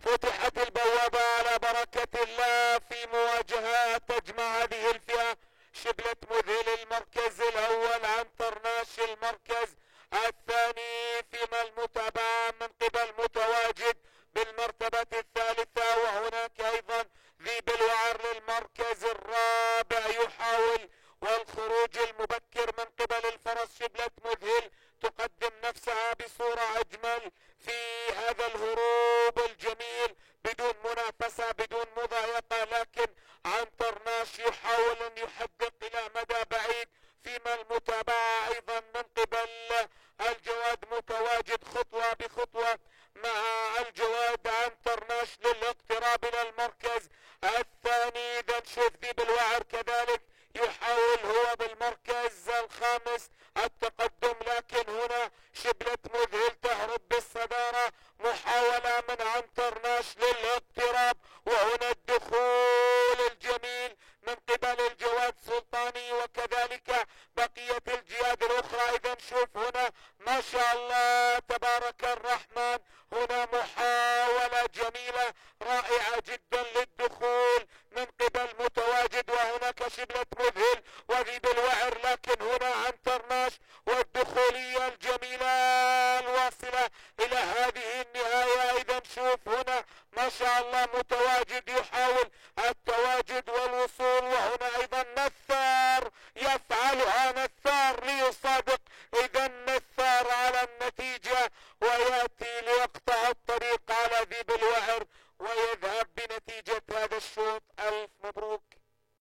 فتحت البوابة على بركة الله في مواجهات تجمع هذه الفئة. شبلة مذهل المركز الاول، عنترناش المركز الثاني، فيما المتابعة من قبل متواجد بالمرتبة الثالثة. وهناك ايضا ذيب الوعر للمركز الرابع يحاول، والخروج المبكر من قبل الفرس شبلة مذهل تقدم نفسها بصورة اجمل في هذا الهروب الجميل بدون منافسة بدون مضايقة، لكن عنترناش يحاول ان يحقق الى مدى بعيد. فيما المتابعة ايضا من قبل الجواد متواجد خطوة بخطوة مع الجواد عنترناش للاقتراب الى المركز الثاني. اذا نشوف ذيب الوعر كذلك يحاول هو بالمركز الخامس التقدم، لكن هنا شبلة مذهل تهرب بالصدارة. محاولة من عنترناش للاقتراب، وهنا الدخول الجميل من قبل الجواد سلطاني وكذلك بقية الجياد الاخرى. اذا نشوف هنا ما شاء الله تبارك الرحمن، هنا محاولة جميلة رائعة جدا للدخول من قبل متواجد، وهناك شبلة مذهل وذيب الوعر، لكن هنا عنترناش والدخولية الجميلة الواصلة الى هذه النهاية. اذا نشوف هنا ما شاء الله متواجد يحاول التواجد